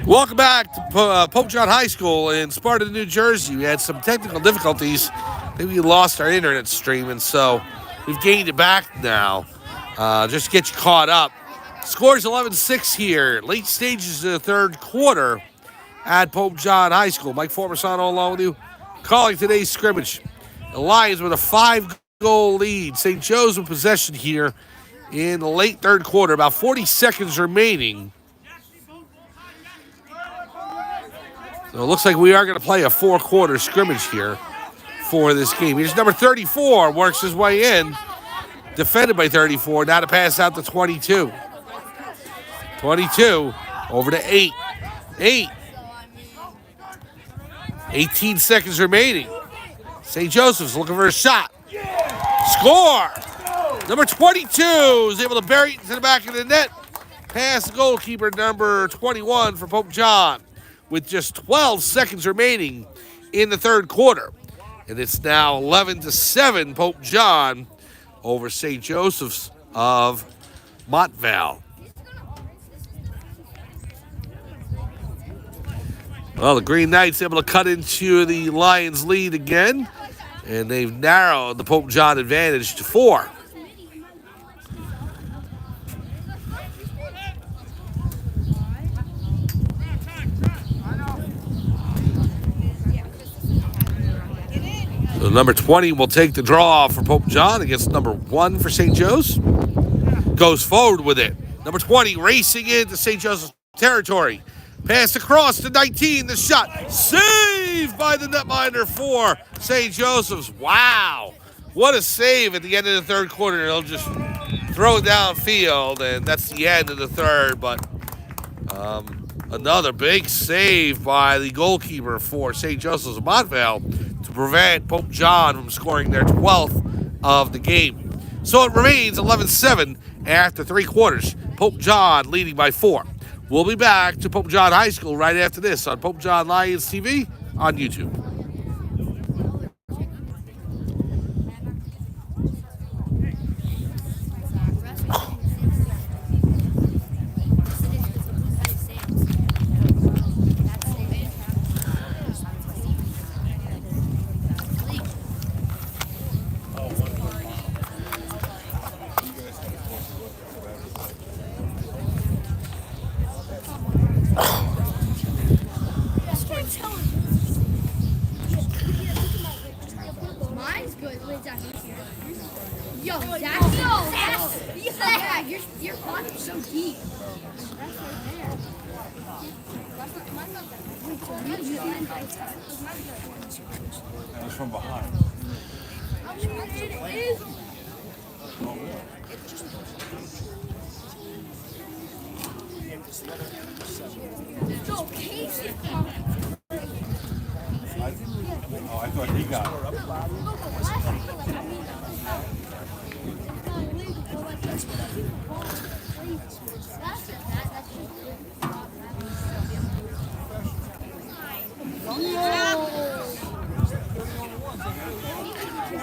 Welcome back to Pope John High School in Sparta, New Jersey. We had some technical difficulties. Maybe we lost our internet stream, and so we've gained it back now. Just to get you caught up. Scores 11-6 here. Late stages of the third quarter at Pope John High School. Mike Formasano along with you, calling today's scrimmage. The Lions with a 5-goal lead. St. Joe's in possession here in the late third quarter. About 40 seconds remaining. So it looks like we are going to play a four-quarter scrimmage here for this game. Here's number 34, works his way in. Defended by 34, now to pass out to 22. 22 over to 8. 8. 18 seconds remaining. St. Joseph's looking for a shot. Score! Number 22 is able to bury it into the back of the net. Pass the goalkeeper, number 21 for Pope John, with just 12 seconds remaining in the third quarter. And it's now 11-7 Pope John over St. Joseph's of Montvale. Well, the Green Knights able to cut into the Lions' lead again, and they've narrowed the Pope John advantage to 4. So number 20 will take the draw for Pope John against number 1 for St. Joe's. Goes forward with it. Number 20 racing into St. Joseph's territory. Pass across to 19. The shot saved by the netminder for St. Joseph's. Wow. What a save at the end of the third quarter. They'll just throw it downfield, and that's the end of the third. But another big save by the goalkeeper for St. Joseph's of Montvale to prevent Pope John from scoring their 12th of the game. So it remains 11-7 after 3 quarters. Pope John leading by 4. We'll be back to Pope John High School right after this on Pope John Lions TV on YouTube. From behind. I thought he got it.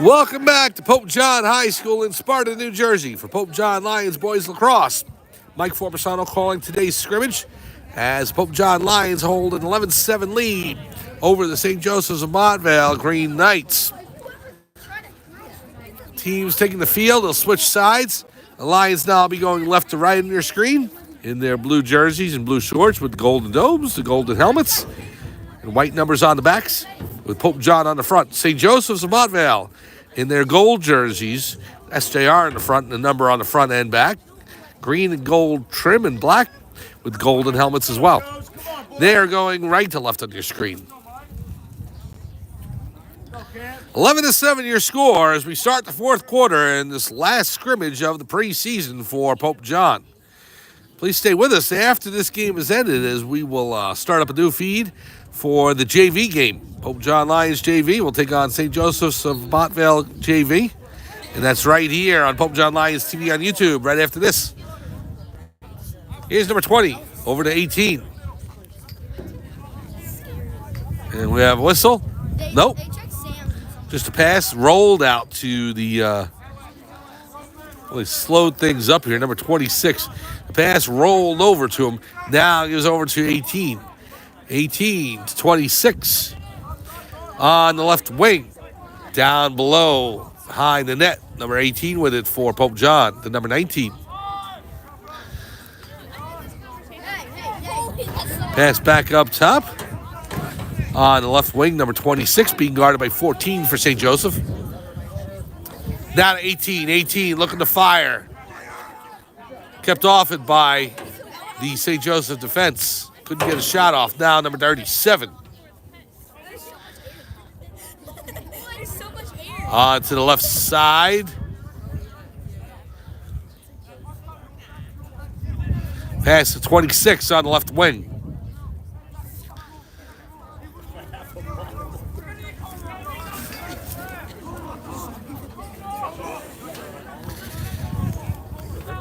Welcome back to Pope John High School in Sparta, New Jersey for Pope John Lions Boys Lacrosse. Mike Formasano calling today's scrimmage as Pope John Lions hold an 11-7 lead over the St. Joseph's of Montvale Green Knights. Teams taking the field, they'll switch sides. The Lions now will be going left to right on your screen in their blue jerseys and blue shorts with the golden domes, the golden helmets, and white numbers on the backs with Pope John on the front. St. Joseph's of Montvale in their gold jerseys, SJR in the front and the number on the front and back. Green and gold trim and black with golden helmets as well. They are going right to left on your screen. 11-7 your score as we start the fourth quarter in this last scrimmage of the preseason for Pope John. Please stay with us after this game is ended as we will start up a new feed for the JV game. Pope John Lions JV will take on St. Joseph's of Montvale JV. And that's right here on Pope John Lions TV on YouTube right after this. Here's number 20 over to 18. And we have a whistle. Nope. Just a pass rolled out to the, well, he slowed things up here, number 26. The pass rolled over to him. Now he goes over to 18. 18-26. On the left wing, down below, behind the net. Number 18 with it for Pope John, the number 19. Pass back up top. On the left wing, number 26 being guarded by 14 for St. Joseph. Down to 18. 18 looking to fire. Kept off it by the St. Joseph defense. Couldn't get a shot off. Now number 37. On to the left side. Pass to 26 on the left wing.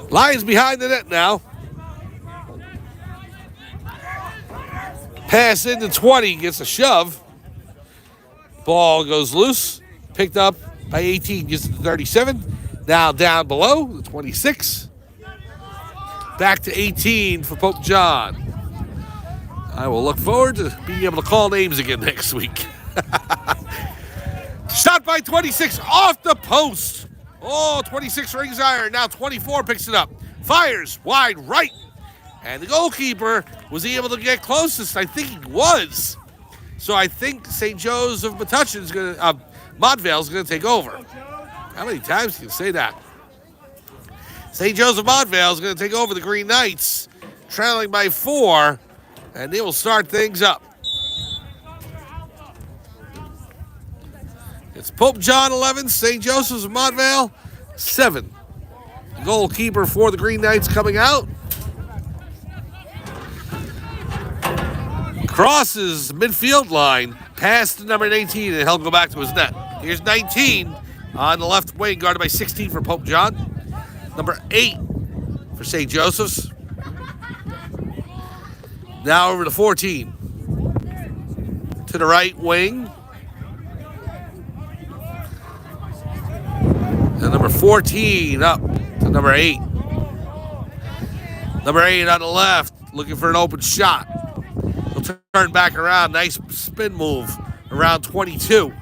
Lions behind the net now. Pass into 20, gets a shove. Ball goes loose. Picked up by 18, gets to 37. Now down below, the 26. Back to 18 for Pope John. I will look forward to being able to call names again next week. Shot by 26 off the post. Oh, 26 rings iron. Now 24 picks it up. Fires wide right. And the goalkeeper was he able to get closest? I think he was. So I think St. Joseph Metuchen's going to, Montvale's going to take over. How many times can you say that? St. Joseph Montvale is going to take over the Green Knights, trailing by 4, and they will start things up. It's Pope John 11, St. Joseph's of Montvale 7. The goalkeeper for the Green Knights coming out. Crosses midfield line, past to number 19, and he'll go back to his net. Here's 19 on the left wing, guarded by 16 for Pope John. Number 8 for St. Joseph's. Now over to 14. To the right wing. And number 14 up to number 8. Number 8 on the left, looking for an open shot. He'll turn back around. Nice spin move around 22.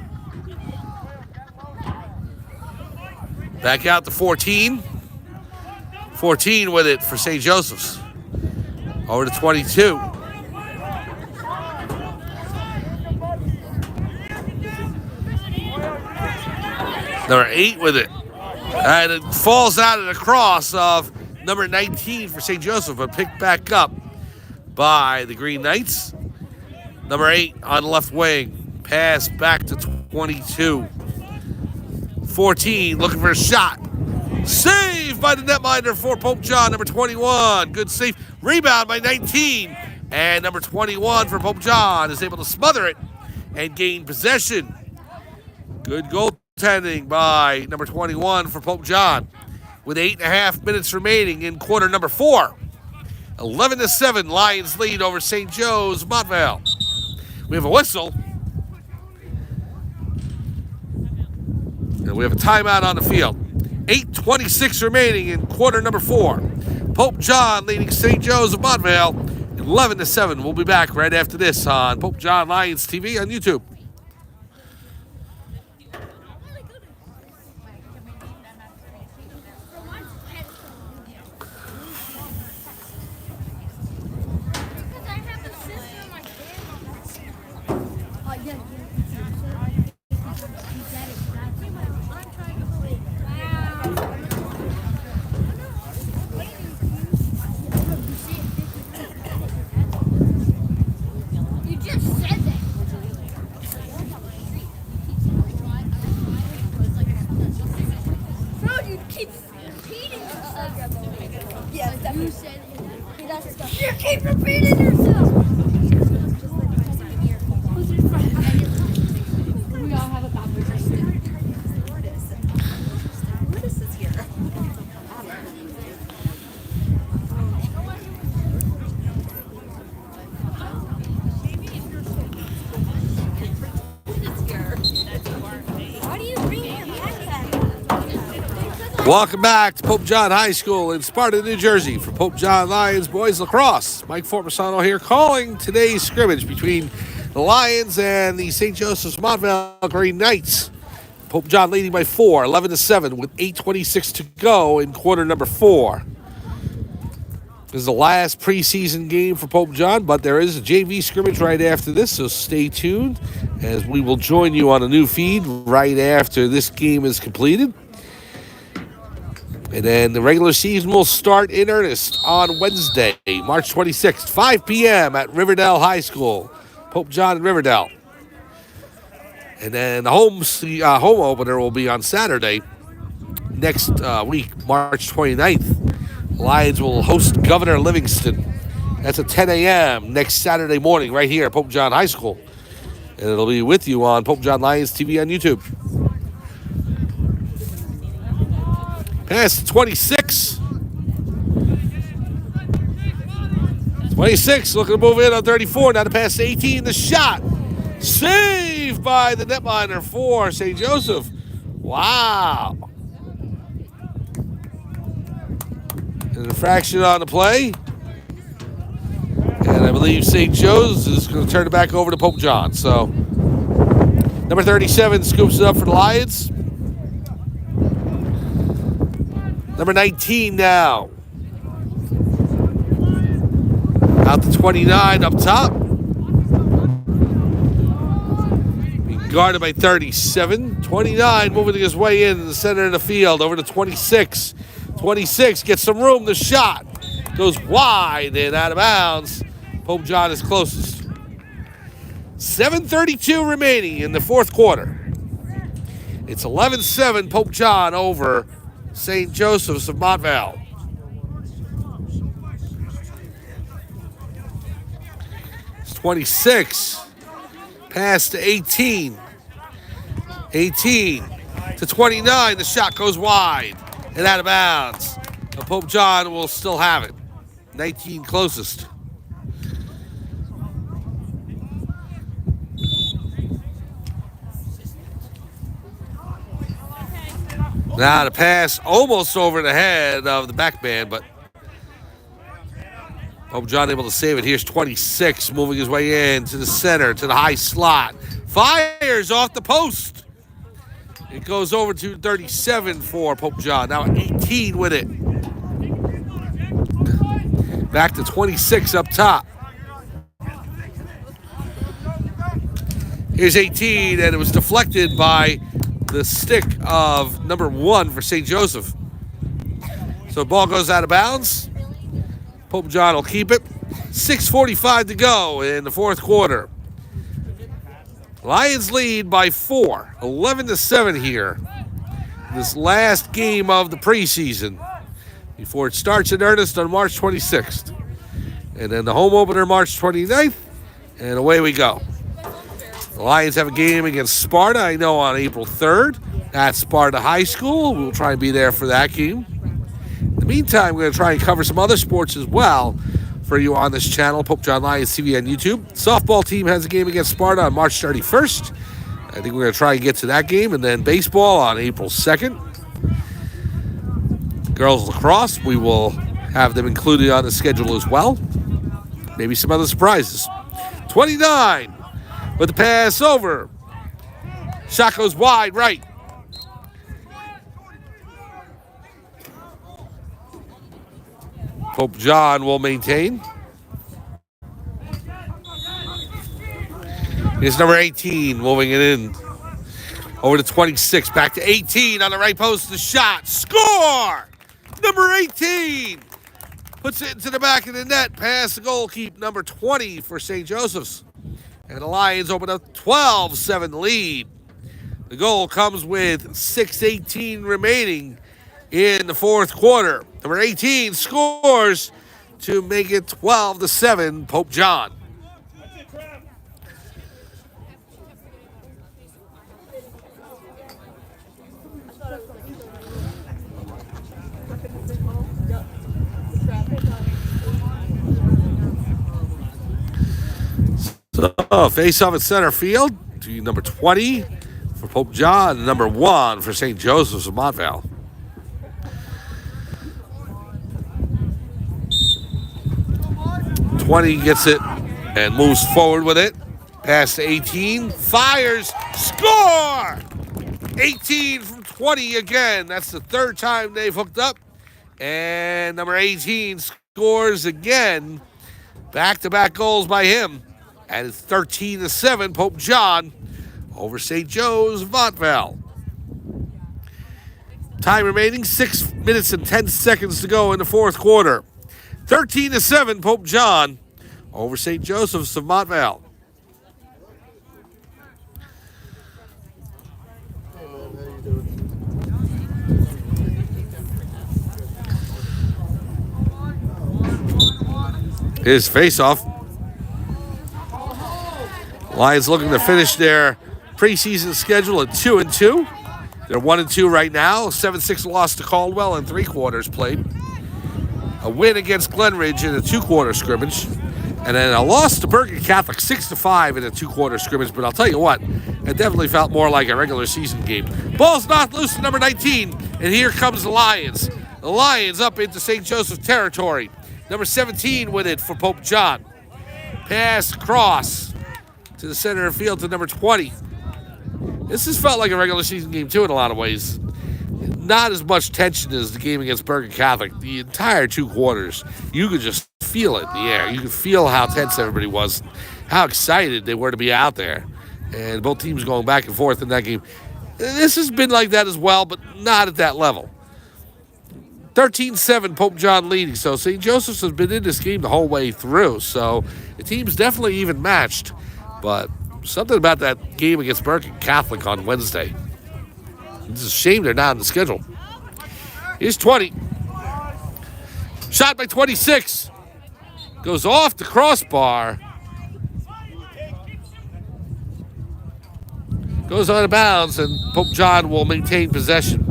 Back out to 14. 14 with it for St. Joseph's. Over to 22. Number 8 with it. And it falls out of the cross of number 19 for St. Joseph, but picked back up by the Green Knights. Number 8 on the left wing. Pass back to 22. 14 looking for a shot. Saved by the netminder for Pope John, number 21. Good save. Rebound by 19. And number 21 for Pope John is able to smother it and gain possession. Good goaltending by number 21 for Pope John. With 8.5 minutes remaining in quarter number 4. 11-7, Lions lead over St. Joe's Montvale. We have a whistle. And we have a timeout on the field. 8:26 remaining in quarter number 4. Pope John leading St. Joe's of Montvale 11-7. We'll be back right after this on Pope John Lions TV on YouTube. Welcome back to Pope John High School in Sparta, New Jersey for Pope John Lions Boys Lacrosse. Mike Formasano here calling today's scrimmage between the Lions and the St. Joseph's Montvale Green Knights. Pope John leading by 4, 11-7 with 8:26 to go in quarter number 4. This is the last preseason game for Pope John, but there is a JV scrimmage right after this, so stay tuned as we will join you on a new feed right after this game is completed. And then the regular season will start in earnest on Wednesday, March 26th, 5 p.m. at Riverdale High School, Pope John in Riverdale. And then the home opener will be on Saturday next week, March 29th. Lions will host Governor Livingston. That's at 10 a.m. next Saturday morning right here at Pope John High School. And it'll be with you on Pope John Lions TV on YouTube. Pass to 26. 26 looking to move in on 34. Now to pass to 18. The shot. Saved by the netminder for St. Joseph. Wow. An infraction on the play. And I believe St. Joe's is going to turn it back over to Pope John. So, number 37 scoops it up for the Lions. Number 19 now. Out to 29 up top. Being guarded by 37. 29 moving his way in the center of the field. Over to 26. 26 gets some room. The shot goes wide and out of bounds. Pope John is closest. 7:32 remaining in the fourth quarter. It's 11-7 Pope John over St. Joseph's of Montvale. It's 26. Pass to 18. 18 to 29. The shot goes wide and out of bounds. But Pope John will still have it. 19 closest. Now the pass almost over the head of the back man, but Pope John able to save it. Here's 26 moving his way in to the center, to the high slot. Fires off the post. It goes over to 37 for Pope John. Now 18 with it. Back to 26 up top. Here's 18, and it was deflected by the stick of number 1 for St. Joseph. So the ball goes out of bounds. Pope John will keep it. 6:45 to go in the fourth quarter. Lions lead by 4, 11-7 here. This last game of the preseason before it starts in earnest on March 26th. And then the home opener March 29th, and away we go. The Lions have a game against Sparta, I know, on April 3rd at Sparta High School. We'll try and be there for that game. In the meantime, we're going to try and cover some other sports as well for you on this channel, Pope John Lions TV on YouTube. Softball team has a game against Sparta on March 31st. I think we're going to try and get to that game. And then baseball on April 2nd. Girls lacrosse, we will have them included on the schedule as well. Maybe some other surprises. 29 with the pass over. Shot goes wide right. Pope John will maintain. Here's number 18 moving it in. Over to 26, back to 18 on the right post. The shot, score! Number 18 puts it into the back of the net. Pass the goal, keep number 20 for St. Joseph's. And the Lions open up 12-7 lead. The goal comes with 6:18 remaining in the fourth quarter. Number 18 scores to make it 12-7 Pope John. So, face off at center field to number 20 for Pope John, number 1 for St. Joseph's of Montvale. 20 gets it and moves forward with it. Pass to 18. Fires. Score! 18 from 20 again. That's the third time they've hooked up. And number 18 scores again. Back-to-back goals by him. And it's 13-7, Pope John over St. Joe's Montvale. Time remaining, 6 minutes and 10 seconds to go in the fourth quarter. 13-7, Pope John over St. Joseph's of Montvale. Here's face-off. Lions looking to finish their preseason schedule at 2-2. They're 1-2 right now. 7-6 loss to Caldwell in 3 quarters played. A win against Glenridge in a 2-quarter scrimmage. And then a loss to Bergen Catholic 6-5 in a 2-quarter scrimmage. But I'll tell you what, it definitely felt more like a regular season game. Ball's knocked loose to number 19. And here comes the Lions. The Lions up into St. Joseph territory. Number 17 with it for Pope John. Pass across to the center of the field to number 20. This has felt like a regular season game, too, in a lot of ways. Not as much tension as the game against Bergen Catholic. The entire 2 quarters, you could just feel it in the air. You could feel how tense everybody was, how excited they were to be out there. And both teams going back and forth in that game. This has been like that as well, but not at that level. 13-7, Pope John leading. So St. Joseph's has been in this game the whole way through. So the team's definitely even matched. But something about that game against Bergen Catholic on Wednesday. It's a shame they're not on the schedule. Here's 20. Shot by 26. Goes off the crossbar. Goes out of bounds, and Pope John will maintain possession.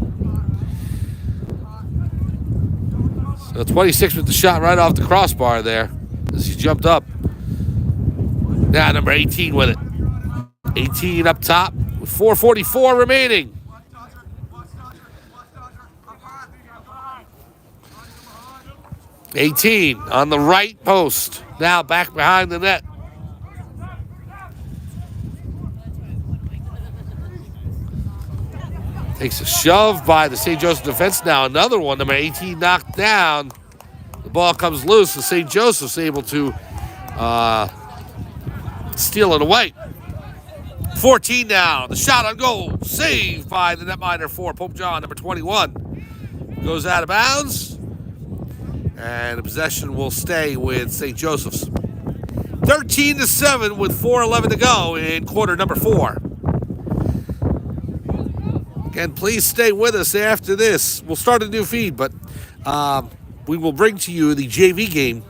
So 26 with the shot right off the crossbar there as he jumped up. Now number 18 with it. 18 up top with 4:44 remaining. '18 on the right post. Now back behind the net. Takes a shove by the St. Joseph defense. Now another one. Number 18 knocked down. The ball comes loose, and St. Joseph's able to steal it away. 14 now. The shot on goal. Saved by the netminder for Pope John, number 21. Goes out of bounds. And the possession will stay with St. Joseph's. 13-7 with 4:11 to go in quarter number 4. Again, please stay with us after this. We'll start a new feed, but we will bring to you the JV game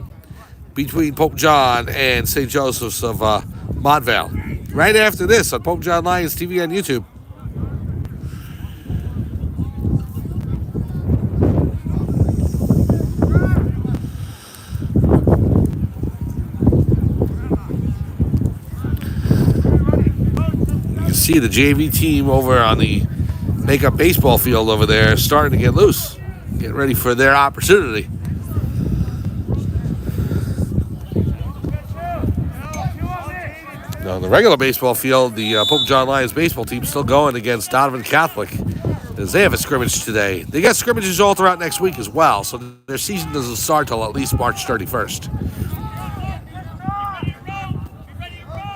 between Pope John and St. Joseph's of Montvale right after this on Pope John Lions TV on YouTube. You can see the JV team over on the makeup baseball field over there starting to get loose, get ready for their opportunity. Now, on the regular baseball field, the Pope John Lions baseball team still going against Donovan Catholic as they have a scrimmage today. They got scrimmages all throughout next week as well, so their season doesn't start till at least March 31st.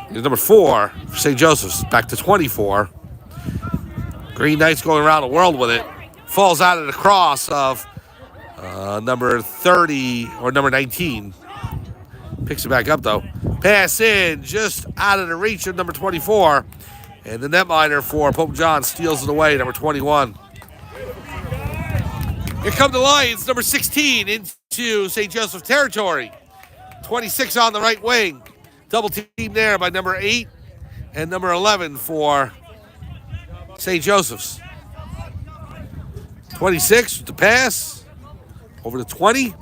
Here's number 4 for St. Joseph's, back to 24. Green Knight's going around the world with it. Falls out of the cross of number 30 or number 19. Picks it back up, though. Pass in, just out of the reach of number 24. And the netminder for Pope John steals it away, number 21. Here come the Lions, number 16, into St. Joseph territory. 26 on the right wing. Double team there by number 8 and number 11 for St. Joseph's. 26 with the pass. Over to 20.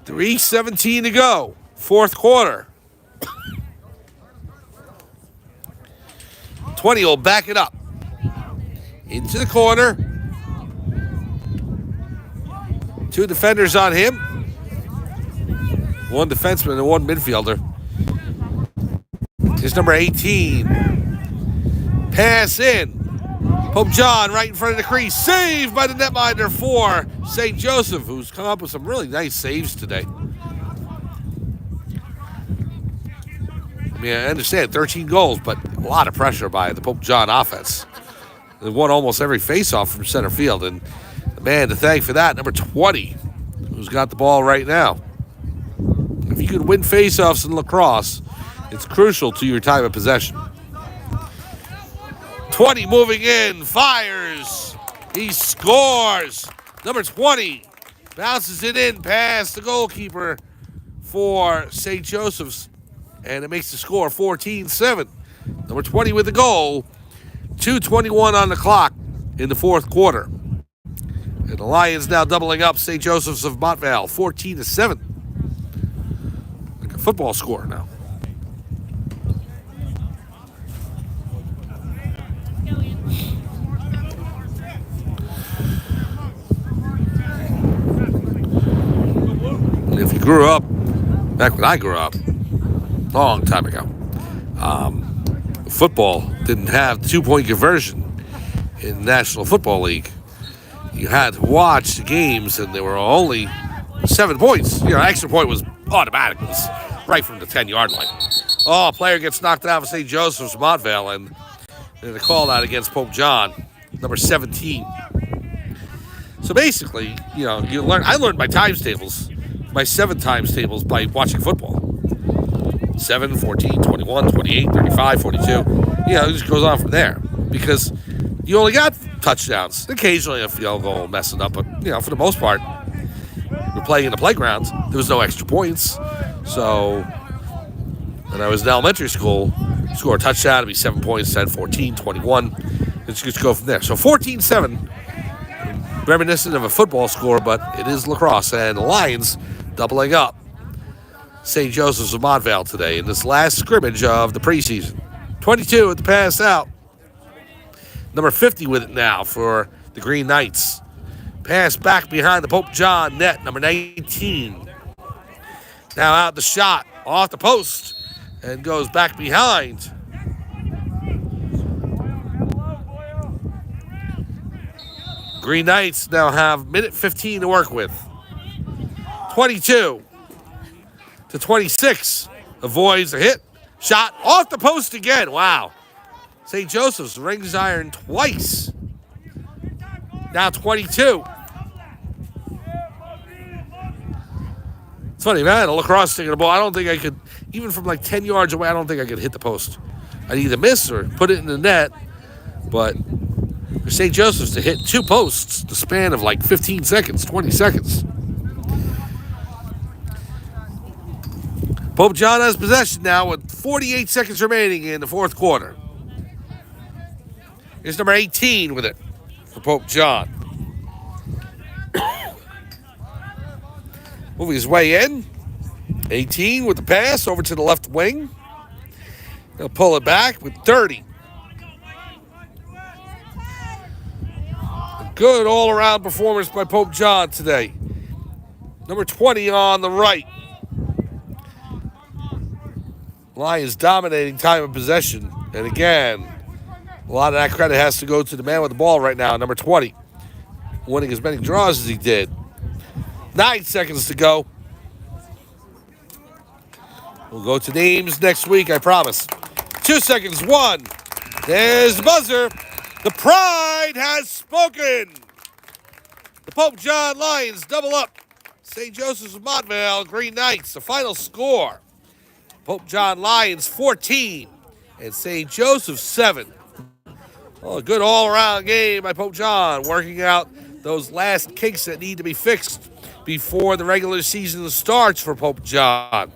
3:17 to go. Fourth quarter. 20 will back it up. Into the corner. 2 defenders on him. one defenseman and one midfielder. Here's number 18. Pass in. Pope John right in front of the crease. Saved by the netminder for St. Joseph, who's come up with some really nice saves today. I mean, I understand 13 goals, but a lot of pressure by the Pope John offense. They won almost every faceoff from center field, and the man to thank for that, number 20, who's got the ball right now. If you could win faceoffs in lacrosse, it's crucial to your time of possession. 20 moving in, fires. He scores. Number 20 bounces it in past the goalkeeper for St. Joseph's, and it makes the score 14-7. Number 20 with the goal. 2:21 on the clock in the fourth quarter. And the Lions now doubling up St. Joseph's of Montvale, 14-7. Like a football score now. If you grew up, back when I grew up, a long time ago, football didn't have 2-point conversion in the National Football League. You had to watch the games, and there were only 7 points. You know, extra point was automatic. It was right from the 10-yard line. Oh, a player gets knocked out of St. Joseph's Montvale, and they called out against Pope John, number 17. So basically, you know, I learned my times tables, my 7 times tables by watching football. 7, 14, 21, 28, 35, 42. You know, it just goes on from there. Because you only got touchdowns. Occasionally a field goal messing up, but, you know, for the most part, we're playing in the playgrounds. There was no extra points. So, when I was in elementary school, score a touchdown, it'd be 7 points, 10, 14, 21. It's just go from there. So 14-7, reminiscent of a football score, but it is lacrosse, and the Lions doubling up St. Joseph's of Montvale today in this last scrimmage of the preseason. 22 at the pass out. Number 50 with it now for the Green Knights. Pass back behind the Pope John net, number 19. Now out the shot, off the post, and goes back behind. Green Knights now have minute 15 to work with. 22-26. Avoids a hit. Shot off the post again. Wow. St. Joseph's rings iron twice. Now 22. It's funny, man. A lacrosse taking the ball. I don't think I could, even from like 10 yards away, I don't think I could hit the post. I'd either miss or put it in the net. But for St. Joseph's to hit 2 posts, the span of like 15 seconds, 20 seconds. Pope John has possession now with 48 seconds remaining in the fourth quarter. Here's number 18 with it for Pope John. Moving his way in. 18 with the pass over to the left wing. He'll pull it back with 30. A good all-around performance by Pope John today. Number 20 on the right. Lions dominating time of possession. And again, a lot of that credit has to go to the man with the ball right now, number 20. Winning as many draws as he did. 9 seconds to go. We'll go to names next week, I promise. 2 seconds, 1. There's the buzzer. The Pride has spoken. The Pope John Lions double up. St. Joseph's of Montvale, Green Knights. The final score. Pope John Lions 14 and St. Joseph 7. Well, a good all-around game by Pope John, working out those last kinks that need to be fixed before the regular season starts for Pope John.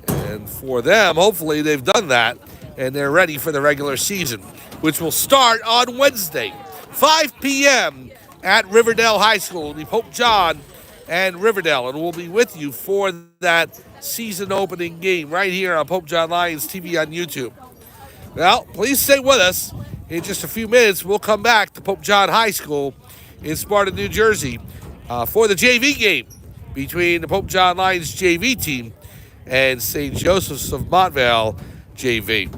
And for them, hopefully they've done that, and they're ready for the regular season, which will start on Wednesday, 5 p.m. at Riverdale High School. It'll be Pope John and Riverdale, and we'll be with you for that season opening game right here on Pope John Lions TV on YouTube. Well, please stay with us. In just a few minutes, we'll come back to Pope John High School in Sparta, New Jersey for the JV game between the Pope John Lions JV team and St. Joseph's of Montvale JV.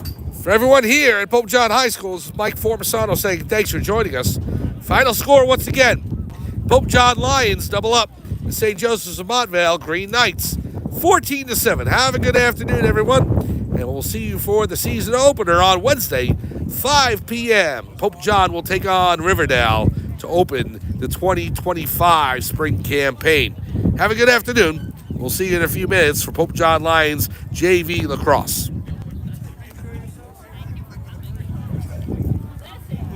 For everyone here at Pope John High School, this is Mike Formisano saying thanks for joining us. Final score once again, Pope John Lions double up, and St. Joseph's of Montvale Green Knights 14-7. Have a good afternoon, everyone, and we'll see you for the season opener on Wednesday, 5 p.m. Pope John will take on Riverdale to open the 2025 spring campaign. Have a good afternoon. We'll see you in a few minutes for Pope John Lions JV Lacrosse.